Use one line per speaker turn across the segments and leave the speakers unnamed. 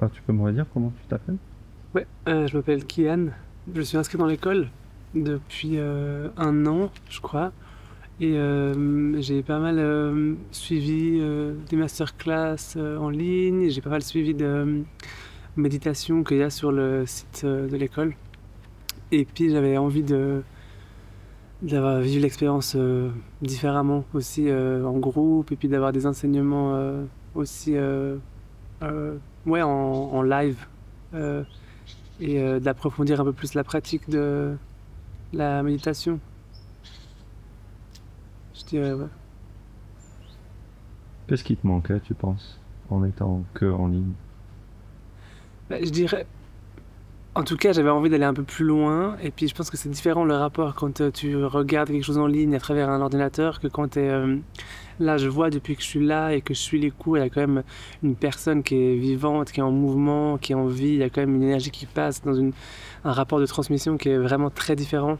Ah, tu peux me redire comment tu t'appelles?
Ouais, je m'appelle Kian. Je suis inscrit dans l'école depuis 1 an, je crois. Et j'ai pas mal suivi des masterclass en ligne. J'ai pas mal suivi de méditation qu'il y a sur le site de l'école. Et puis j'avais envie d'avoir vécu l'expérience différemment aussi en groupe. Et puis d'avoir des enseignements aussi euh, ouais, en live. Euh, et d'approfondir un peu plus la pratique de la méditation, je dirais, ouais.
Qu'est-ce qui te manquait, tu penses, en étant que en ligne?
Bah, je dirais, en tout cas, j'avais envie d'aller un peu plus loin, et puis je pense que c'est différent le rapport quand tu regardes quelque chose en ligne à travers un ordinateur que quand tu es là. Je vois depuis que je suis là et que je suis les cours, il y a quand même une personne qui est vivante, qui est en mouvement, qui est en vie, il y a quand même une énergie qui passe dans un rapport de transmission qui est vraiment très différent,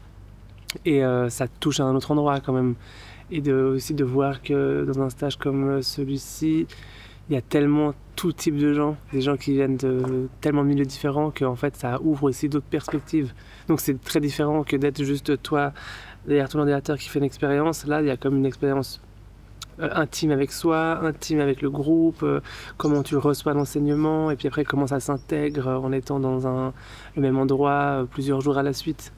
et ça touche à un autre endroit quand même. Et aussi de voir que dans un stage comme celui-ci, il y a tellement tout type de gens, des gens qui viennent de tellement de milieux différents qu'en fait ça ouvre aussi d'autres perspectives. Donc c'est très différent que d'être juste toi derrière ton ordinateur qui fait une expérience. Là, il y a comme une expérience intime avec soi, intime avec le groupe, comment tu reçois l'enseignement et puis après comment ça s'intègre en étant dans le même endroit plusieurs jours à la suite.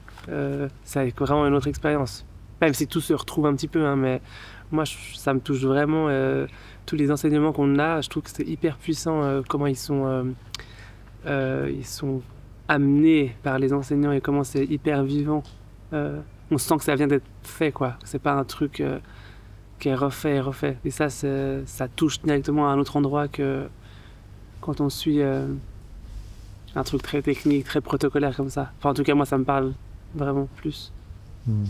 C'est vraiment une autre expérience. Même si tout se retrouve un petit peu, hein, mais moi ça me touche vraiment. Tous les enseignements qu'on a, je trouve que c'est hyper puissant comment ils sont amenés par les enseignants et comment c'est hyper vivant. On sent que ça vient d'être fait, quoi. C'est pas un truc qui est refait et refait. Et ça, ça touche directement à un autre endroit que quand on suit un truc très technique, très protocolaire comme ça. Enfin, en tout cas, moi, ça me parle vraiment plus.
Hmm.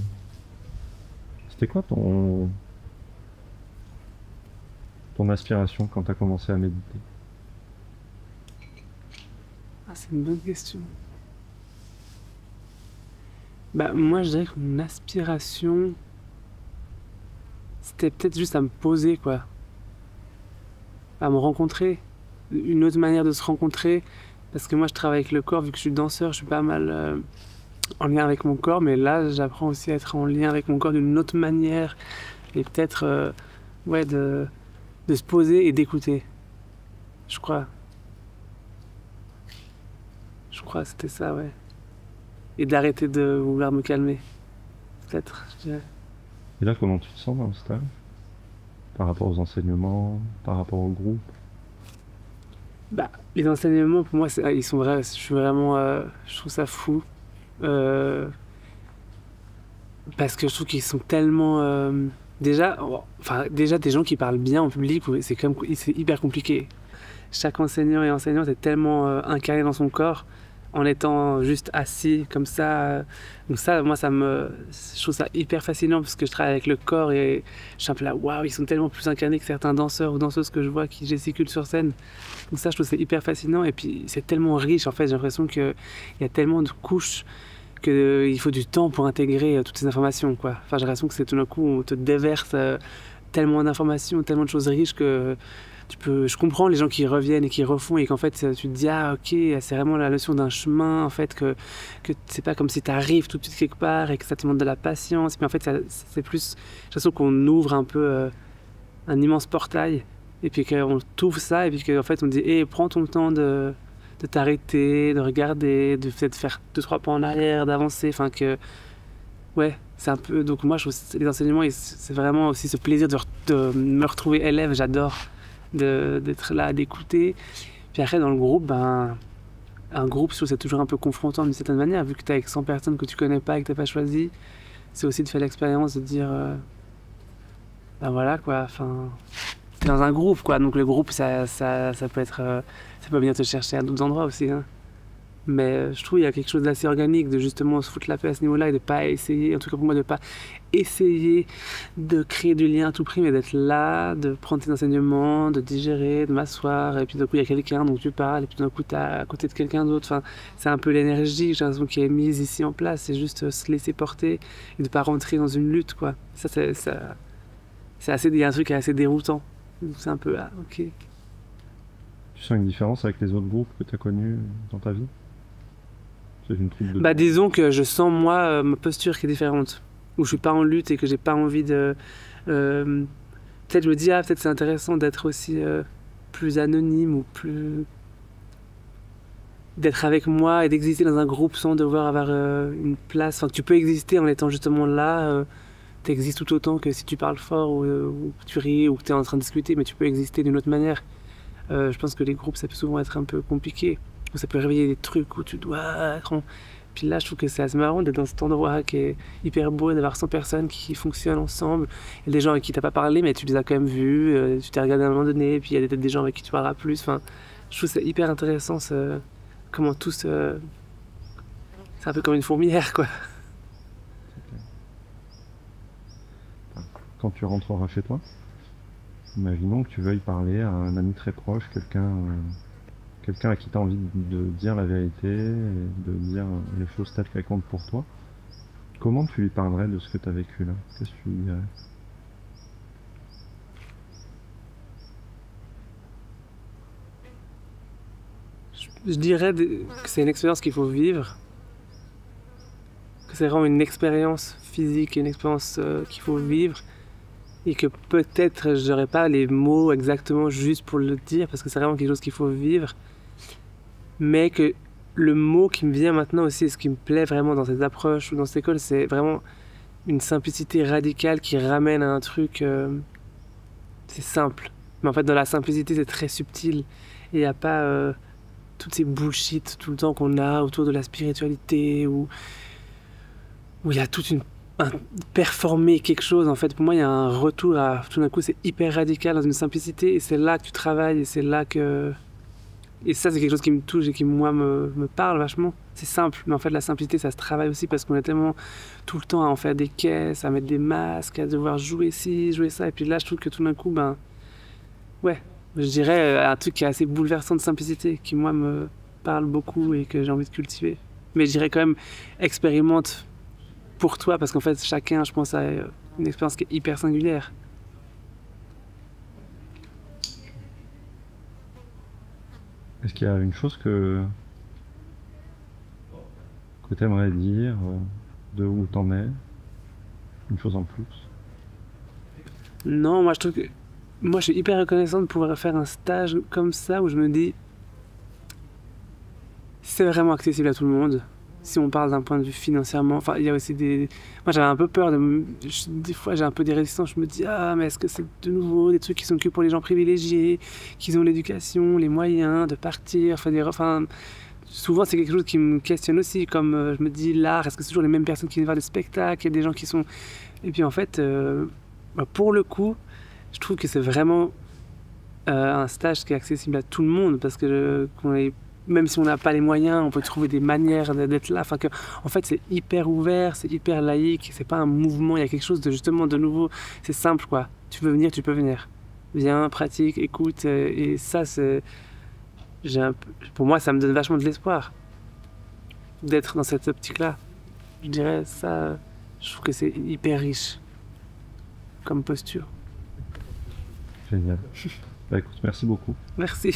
C'était quoi ton aspiration quand tu as commencé à méditer?
Ah, c'est une bonne question. Bah, moi, je dirais que mon aspiration, c'était peut-être juste à me poser, quoi. À me rencontrer. Une autre manière de se rencontrer. Parce que moi, je travaille avec le corps, vu que je suis danseur, je suis pas mal en lien avec mon corps. Mais là, j'apprends aussi à être en lien avec mon corps d'une autre manière. Et peut-être, ouais, de se poser et d'écouter. Je crois. Je crois que c'était ça, ouais. Et d'arrêter de vouloir me calmer. Peut-être, je dirais.
Et là, comment tu te sens dans le stage? Par rapport aux enseignements, par rapport au groupe?
Bah, les enseignements, pour moi, ils sont vrais. Je suis vraiment. Je trouve ça fou. Euh, Parce que je trouve qu'ils sont tellement. Déjà, enfin, déjà, des gens qui parlent bien en public, c'est hyper compliqué. Chaque enseignant et enseignante est tellement incarné dans son corps en étant juste assis comme ça. Donc ça, moi, je trouve ça hyper fascinant parce que je travaille avec le corps et je suis un peu là, waouh, ils sont tellement plus incarnés que certains danseurs ou danseuses que je vois qui gesticulent sur scène. Donc ça, je trouve ça hyper fascinant et puis c'est tellement riche en fait. J'ai l'impression qu'il y a tellement de couches qu'il faut du temps pour intégrer toutes ces informations, quoi. Enfin, j'ai l'impression que c'est tout d'un coup, on te déverse tellement d'informations, tellement de choses riches que je comprends les gens qui reviennent et qui refont et qu'en fait tu te dis ah ok, c'est vraiment la notion d'un chemin en fait, que c'est pas comme si tu arrives tout de suite quelque part et que ça te demande de la patience, mais en fait c'est plus, j'ai l'impression qu'on ouvre un peu un immense portail et puis qu'on t'ouvre ça et puis qu'en fait on te dit hey, prends ton temps de t'arrêter, de regarder, de peut-être faire deux trois pas en arrière, d'avancer, enfin que ouais, c'est un peu. Donc moi, je trouve que les enseignements, c'est vraiment aussi ce plaisir de me retrouver élève. J'adore d'être là, d'écouter. Puis après, dans le groupe, ben, un groupe, je trouve que c'est toujours un peu confrontant d'une certaine manière, vu que t'es avec 100 personnes que tu connais pas et que t'as pas choisi. C'est aussi de faire l'expérience de dire, ben voilà quoi. Enfin, t'es dans un groupe quoi. Donc le groupe, ça peut être, ça peut venir te chercher à d'autres endroits aussi, hein. Mais je trouve qu'il y a quelque chose d'assez organique de justement se foutre la paix à ce niveau-là et de pas essayer, en tout cas pour moi, de pas essayer de créer du lien à tout prix, mais d'être là, de prendre tes enseignements, de digérer, de m'asseoir, et puis d'un coup il y a quelqu'un dont tu parles, et puis d'un coup t'es à côté de quelqu'un d'autre. Enfin, c'est un peu l'énergie, j'ai l'impression, qui est mise ici en place, c'est juste se laisser porter et de pas rentrer dans une lutte, quoi. C'est assez, il y a un truc qui est assez déroutant. Donc c'est un peu, ah ok.
Tu Tu sens une différence avec les autres groupes que tu as connus dans ta vie? C'est une troupe de...
Bah disons que je sens moi ma posture qui est différente, où je suis pas en lutte et que j'ai pas envie de... peut-être je me dis ah peut-être c'est intéressant d'être aussi plus anonyme ou plus... d'être avec moi et d'exister dans un groupe sans devoir avoir une place. Enfin, tu peux exister en étant justement là. Tu existes tout autant que si tu parles fort ou que tu ris ou que tu es en train de discuter, mais tu peux exister d'une autre manière. Je pense que les groupes, ça peut souvent être un peu compliqué. Ou ça peut réveiller des trucs où tu dois être en... Puis là, je trouve que c'est assez marrant d'être dans cet endroit qui est hyper beau, d'avoir 100 personnes qui fonctionnent ensemble. Il y a des gens avec qui tu n'as pas parlé, mais tu les as quand même vus. Tu t'es regardé à un moment donné, et puis il y a peut-être des gens avec qui tu parleras plus. Enfin, je trouve que c'est hyper intéressant comment tous... c'est un peu comme une fourmilière, quoi.
Quand tu rentreras chez toi, imaginons que tu veuilles parler à un ami très proche, quelqu'un à qui tu as envie de dire la vérité, et de dire les choses telles qu'elles comptent pour toi. Comment tu lui parlerais de ce que tu as vécu là? Qu'est-ce que tu lui dirais?
Je dirais que c'est une expérience qu'il faut vivre, que c'est vraiment une expérience physique, une expérience qu'il faut vivre, et que peut-être je n'aurais pas les mots exactement juste pour le dire, parce que c'est vraiment quelque chose qu'il faut vivre, mais que le mot qui me vient maintenant aussi, et ce qui me plaît vraiment dans cette approche ou dans cette école, c'est vraiment une simplicité radicale qui ramène à un truc, c'est simple, mais en fait dans la simplicité c'est très subtil, et il n'y a pas toutes ces bullshit tout le temps qu'on a autour de la spiritualité, où il y a toute performer quelque chose. En fait, pour moi, il y a un retour à... Tout d'un coup, c'est hyper radical dans une simplicité, et c'est là que tu travailles, et c'est là que... Et ça, c'est quelque chose qui me touche et qui, moi, me parle vachement. C'est simple, mais en fait, la simplicité, ça se travaille aussi, parce qu'on est tellement tout le temps à en faire des caisses, à mettre des masques, à devoir jouer ci, jouer ça, et puis là, je trouve que tout d'un coup, ben... Ouais, je dirais un truc qui est assez bouleversant de simplicité, qui, moi, me parle beaucoup et que j'ai envie de cultiver. Mais je dirais quand même, expérimente pour toi, parce qu'en fait, chacun, je pense, a une expérience qui est hyper singulière.
Est-ce qu'il y a une chose que tu aimerais dire de où t'en es? Une chose en plus?
Non, moi, je trouve que... Moi, je suis hyper reconnaissant de pouvoir faire un stage comme ça, où je me dis... C'est vraiment accessible à tout le monde. Si on parle d'un point de vue financièrement, enfin, il y a aussi des... Moi, j'avais un peu peur des fois, j'ai un peu des résistances. Je me dis, ah, mais est-ce que c'est de nouveau des trucs qui sont que pour les gens privilégiés, qui ont l'éducation, les moyens de partir, enfin, souvent, c'est quelque chose qui me questionne aussi, comme je me dis, l'art, est-ce que c'est toujours les mêmes personnes qui viennent voir des spectacles? Il y a des gens qui sont... Et puis, en fait, pour le coup, je trouve que c'est vraiment un stage qui est accessible à tout le monde, parce que même si on n'a pas les moyens, on peut trouver des manières d'être là. Enfin, en fait, c'est hyper ouvert, c'est hyper laïque, c'est pas un mouvement, il y a quelque chose de justement de nouveau. C'est simple, quoi. Tu veux venir, tu peux venir. Viens, pratique, écoute, et ça, pour moi, ça me donne vachement de l'espoir d'être dans cette optique-là. Je dirais ça, je trouve que c'est hyper riche comme posture.
Génial. Bah écoute, merci beaucoup.
Merci.